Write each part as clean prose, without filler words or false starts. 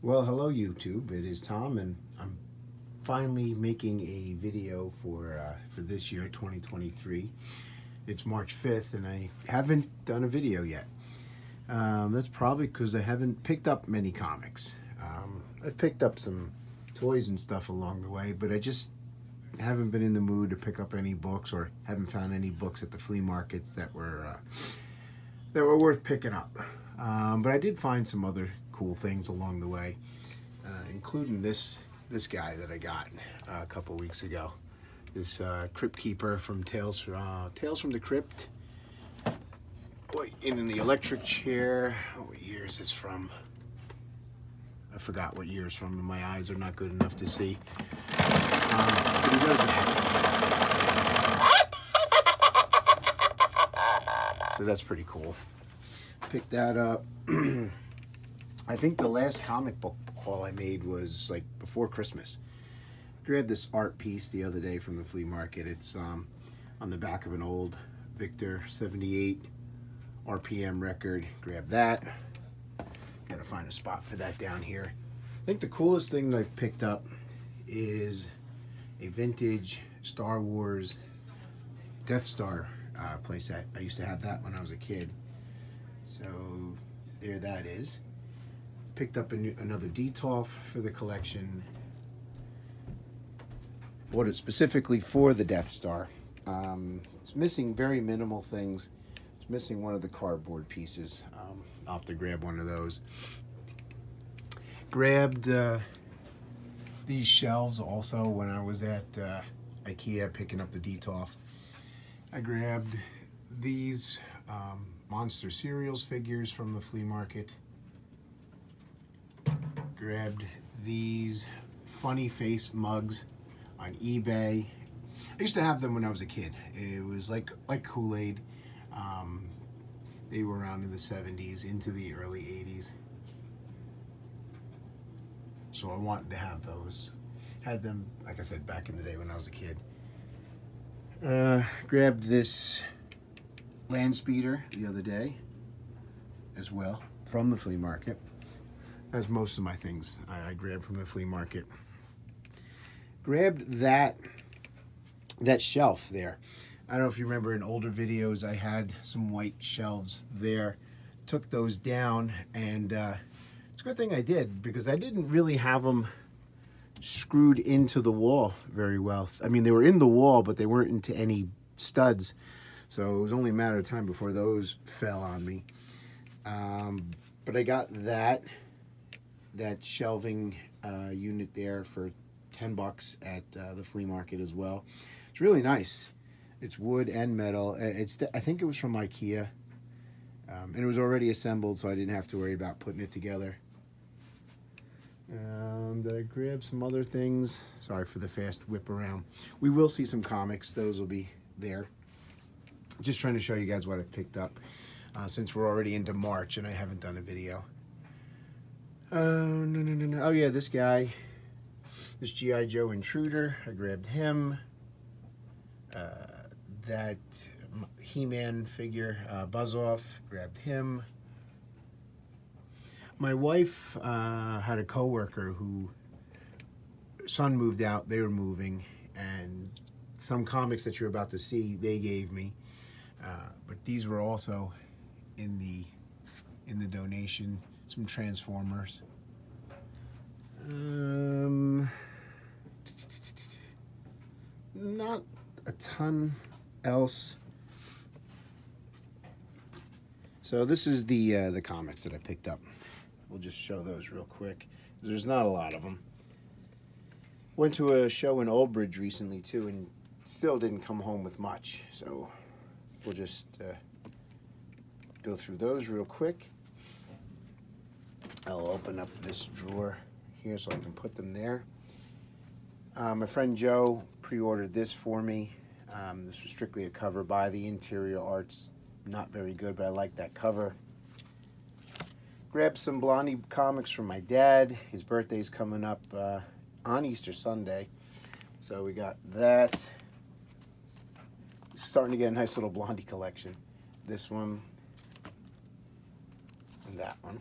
Well, hello YouTube. It is Tom, and I'm finally making a video for this year, 2023. It's March 5th, and I haven't done a video yet. That's probably because I haven't picked up many comics. I've picked up some toys and stuff along the way, but I just haven't been in the mood to pick up any books, or haven't found any books at the flea markets that were worth picking up. But I did find some other cool things along the way, including this guy that I got a couple weeks ago. This Crypt Keeper from Tales from the Crypt. Boy, in the electric chair. What year is this from? I forgot what year it's from, and my eyes are not good enough to see. But he does that. So that's pretty cool. Picked that up. I think the last comic book haul I made was like before Christmas. Grabbed this art piece the other day from the flea market. It's on the back of an old Victor 78 RPM record. Grab that. Gotta find a spot for that down here. I think the coolest thing that I've picked up is a vintage Star Wars Death Star playset. I used to have that when I was a kid. So there that is. Picked up another Detolf for the collection. Bought it specifically for the Death Star. It's missing very minimal things. It's missing one of the cardboard pieces. I'll have to grab one of those. Grabbed these shelves also when I was at IKEA picking up the Detolf. I grabbed these Monster Cereals figures from the flea market. Grabbed these funny face mugs on eBay. I used to have them when I was a kid. It was like Kool-Aid. They were around in the 70s into the early 80s. So I wanted to have those. Had them, like I said, back in the day when I was a kid. Grabbed this land speeder the other day as well from the flea market. As most of my things I grabbed from the flea market. Grabbed that shelf there. I don't know if you remember in older videos I had some white shelves there. Took those down, and it's a good thing I did, because I didn't really have them screwed into the wall very well. I mean, they were in the wall, but they weren't into any studs. So it was only a matter of time before those fell on me. But I got that shelving unit there for $10 at the flea market as well. It's really nice. It's wood and metal. I think it was from IKEA, and it was already assembled, so I didn't have to worry about putting it together. And I grabbed some other things. Sorry for the fast whip around. We will see some comics. Those will be there. Just trying to show you guys what I picked up, since we're already into March and I haven't done a video. No. Oh yeah, this guy. This G.I. Joe Intruder. I grabbed him. That He-Man figure, Buzz-Off. Grabbed him. My wife had a coworker who son moved out. They were moving, and some comics that you're about to see they gave me. But these were also in the donation. Some Transformers. Not a ton else. So this is the comics that I picked up. We'll just show those real quick. There's not a lot of them. Went to a show in Old Bridge recently too, and still didn't come home with much. So we'll just go through those real quick. I'll open up this drawer here so I can put them there. My friend Joe pre-ordered this for me. This was strictly a cover by. The interior art's not very good, but I like that cover. Grabbed some Blondie comics from my dad. His birthday's coming up on Easter Sunday. So we got that. Starting to get a nice little Blondie collection. This one and that one.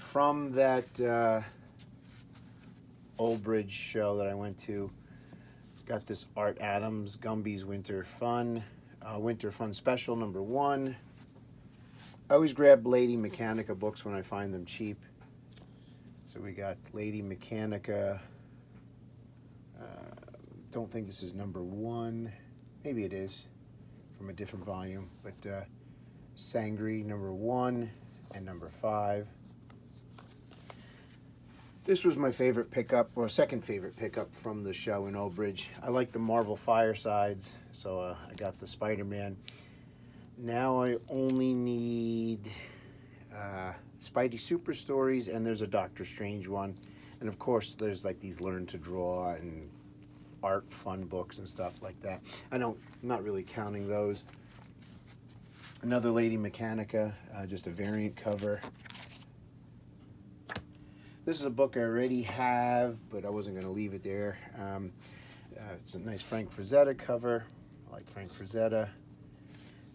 from that Old Bridge show that I went to, got this Art Adams Gumby's Winter Fun Special #1. I always grab Lady Mechanica books when I find them cheap. So we got Lady Mechanica. Don't think this is #1. Maybe it is from a different volume. But Sangri #1 and #5. This was my favorite pickup, or second favorite pickup from the show in Old Bridge. I like the Marvel Firesides, so I got the Spider-Man. Now I only need Spidey Super Stories, and there's a Doctor Strange one. And of course, there's like these Learn to Draw and art fun books and stuff like that. I'm not really counting those. Another Lady Mechanica, just a variant cover. This is a book I already have, but I wasn't going to leave it there. It's a nice Frank Frazetta cover. I like Frank Frazetta.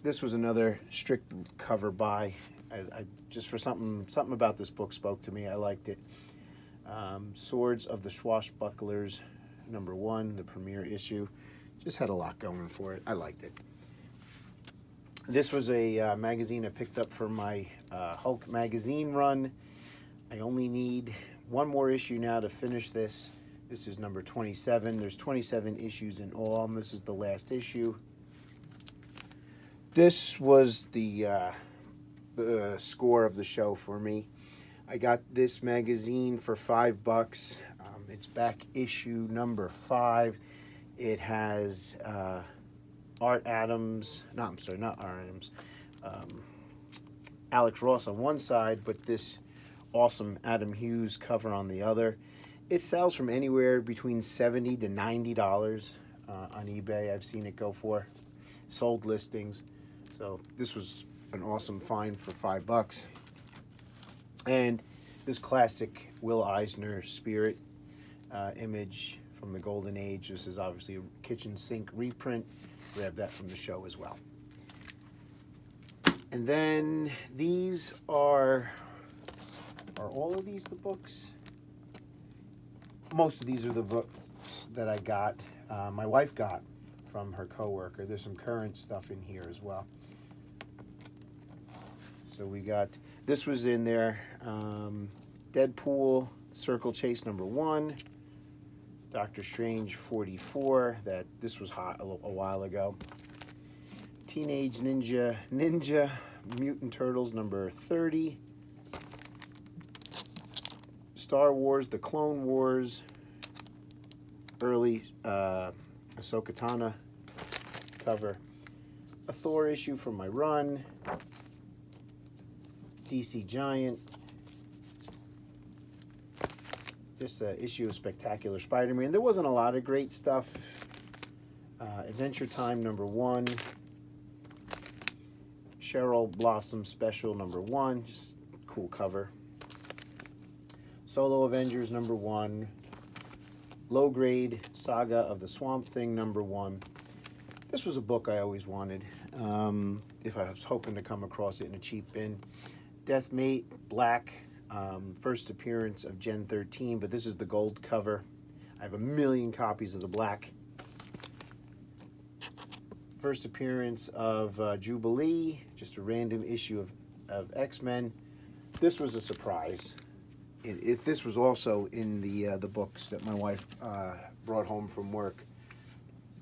This was another strict cover buy. I just for something about this book spoke to me. I liked it. Swords of the Swashbucklers, #1, the premiere issue. Just had a lot going for it. I liked it. This was a magazine I picked up for my Hulk magazine run. I only need one more issue now to finish this. This is #27. There's 27 issues in all, and this is the last issue. This was the score of the show for me. I got this magazine for $5. It's back issue #5. It has Art Adams, not Art Adams, Alex Ross on one side, but this awesome Adam Hughes cover on the other. It sells from anywhere between $70 to $90 on eBay. I've seen it go for sold listings. So this was an awesome find for $5. And this classic Will Eisner Spirit image from the Golden Age. This is obviously a kitchen sink reprint. Grabbed that from the show as well. And then these are all of these the books? Most of these are the books that I got, my wife got from her coworker. There's some current stuff in here as well. So we got, this was in there, Deadpool, Circle Chase #1, Doctor Strange 44, this was hot a while ago. Teenage Ninja Mutant Turtles #30. Star Wars, The Clone Wars, early Ahsoka Tano cover. A Thor issue from my run. DC Giant. Just an issue of Spectacular Spider-Man. There wasn't a lot of great stuff. Adventure Time #1. Cheryl Blossom Special #1. Just cool cover. Solo Avengers #1. Low Grade Saga of the Swamp Thing #1. This was a book I always wanted. If I was hoping to come across it in a cheap bin. Deathmate Black. First appearance of Gen 13, but this is the gold cover. I have 1,000,000 copies of the black. First appearance of Jubilee. Just a random issue of X-Men. This was a surprise. This was also in the books that my wife brought home from work.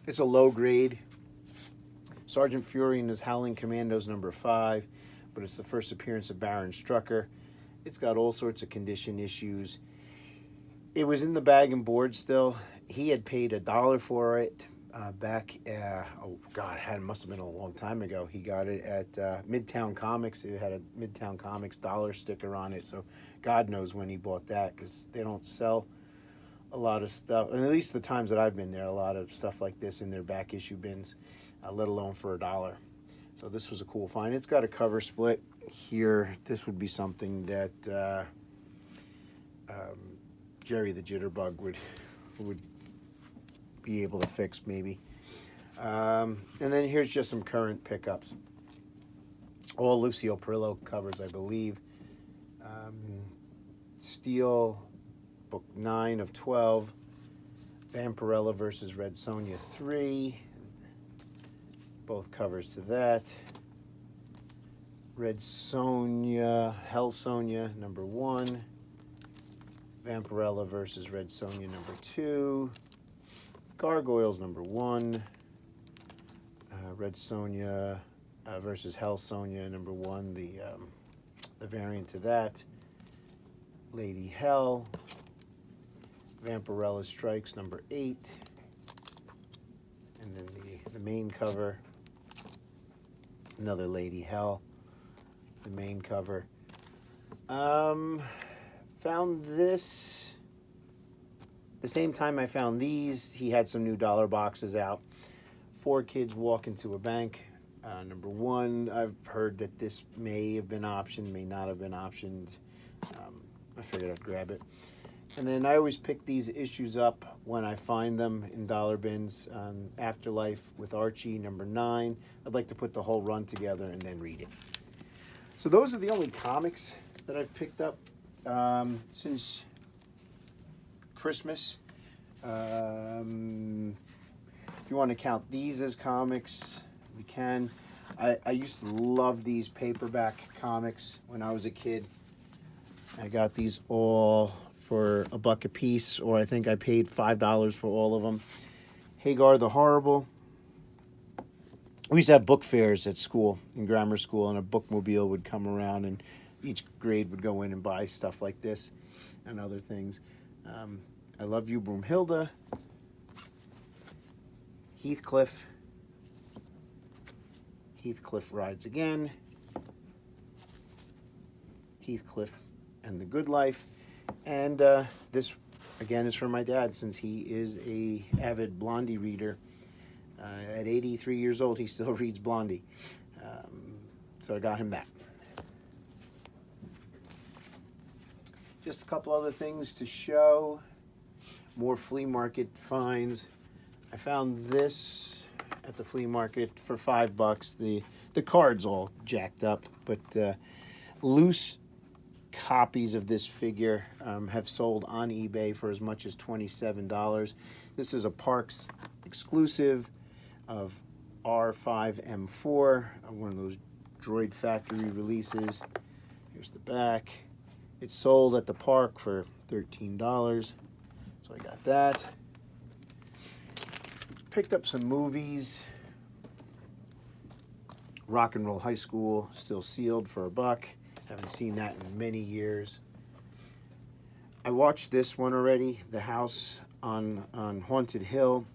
It's a low grade. Sergeant Fury and his Howling Commandos #5, but it's the first appearance of Baron Strucker. It's got all sorts of condition issues. It was in the bag and board still. He had paid $1 for it back, oh God, it must have been a long time ago. He got it at Midtown Comics. It had a Midtown Comics dollar sticker on it, so God knows when he bought that, because they don't sell a lot of stuff, and at least the times that I've been there, a lot of stuff like this in their back issue bins, let alone for $1. So this was a cool find. It's got a cover split here. This would be something that Jerry the Jitterbug would be able to fix, maybe. And then here's just some current pickups. All Lucio Perillo covers, I believe. Steel, book 9 of 12. Vampirella versus Red Sonja 3. Both covers to that. Red Sonja, Hell Sonja, number 1. Vampirella versus Red Sonja, number 2. Gargoyles, number 1. Red Sonja versus Hell Sonja, number 1. The variant to that. Lady Hell. Vampirella Strikes, number 8. And then the main cover. Another Lady Hell. The main cover. Found this the same time I found these. He had some new dollar boxes out. 4 Kids Walk into a Bank. Number 1. I've heard that this may have been optioned, may not have been optioned. I figured I'd grab it. And then I always pick these issues up when I find them in dollar bins. Afterlife with Archie, number 9. I'd like to put the whole run together and then read it. So those are the only comics that I've picked up since Christmas. If you want to count these as comics, we can. I used to love these paperback comics when I was a kid. I got these all for $1 a piece, or I think I paid $5 for all of them. Hagar the Horrible. We used to have book fairs at school, in grammar school, and a bookmobile would come around, and each grade would go in and buy stuff like this and other things. I Love You, Broomhilda. Heathcliff. Heathcliff Rides Again. Heathcliff and the Good Life. And this, again, is for my dad, since he is a avid Blondie reader. At 83 years old, he still reads Blondie. So I got him that. Just a couple other things to show. More flea market finds. I found this at the flea market for $5. The card's all jacked up, but loose copies of this figure have sold on eBay for as much as $27. This is a Parks exclusive of R5M4, one of those Droid Factory releases. Here's the back. It's sold at the park for $13, so I got that. Picked up some movies. Rock and Roll High School, still sealed for $1. Haven't seen that in many years. I watched this one already, The House on Haunted Hill.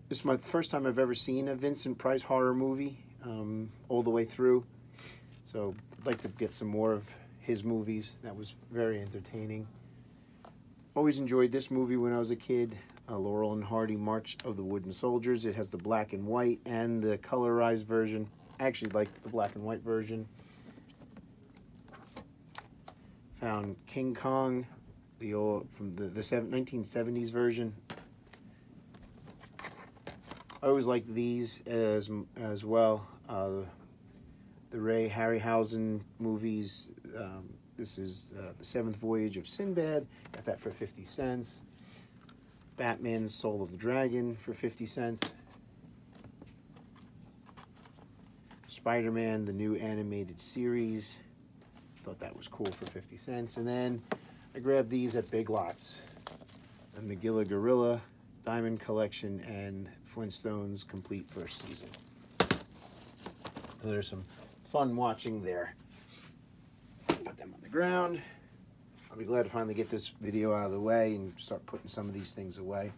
This is my first time I've ever seen a Vincent Price horror movie all the way through. So I'd like to get some more of his movies. That was very entertaining. Always enjoyed this movie when I was a kid. Laurel and Hardy, March of the Wooden Soldiers. It has the black and white and the colorized version. I actually like the black and white version. Found King Kong, the old from the 1970s version. I always like these as well. The Ray Harryhausen movies. This is The Seventh Voyage of Sinbad. Got that for 50 cents. Batman's Soul of the Dragon for 50 cents. Spider-Man, the new animated series. Thought that was cool for 50 cents. And then I grabbed these at Big Lots. The Magilla Gorilla Diamond Collection and Flintstones Complete First Season. There's some fun watching there. Put them on the ground. I'll be glad to finally get this video out of the way and start putting some of these things away.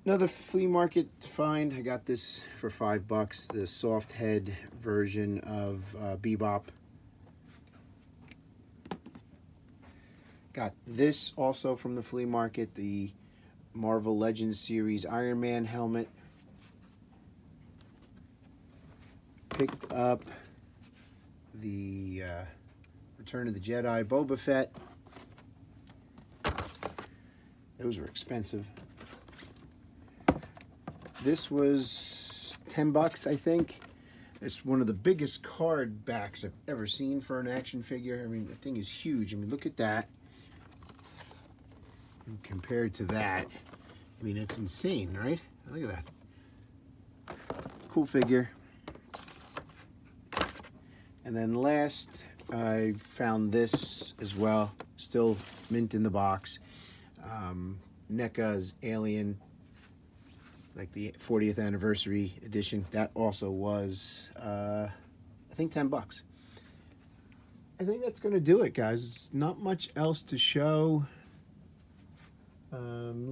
Another flea market find. I got this for $5. The soft head version of Bebop. Got this also from the flea market. The Marvel Legends series Iron Man helmet. Picked up the Return of the Jedi Boba Fett. Those were expensive. This was $10, I think. It's one of the biggest card backs I've ever seen for an action figure. I mean, the thing is huge. I mean, look at that. And compared to that, I mean, it's insane, right? Look at that. Cool figure. And then last, I found this as well. Still mint in the box. NECA's Alien, like the 40th anniversary edition. That also was, I think, 10 bucks. I think that's going to do it, guys. It's not much else to show.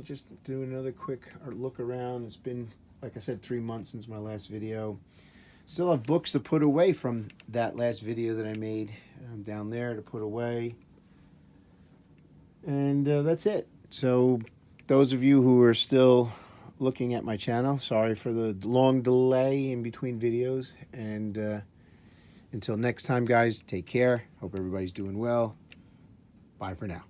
Just do another quick look around. It's been, like I said, 3 months since my last video. Still have books to put away from that last video that I made down there to put away. And that's it. So those of you who are still looking at my channel, sorry for the long delay in between videos. And until next time, guys, take care. Hope everybody's doing well. Bye for now.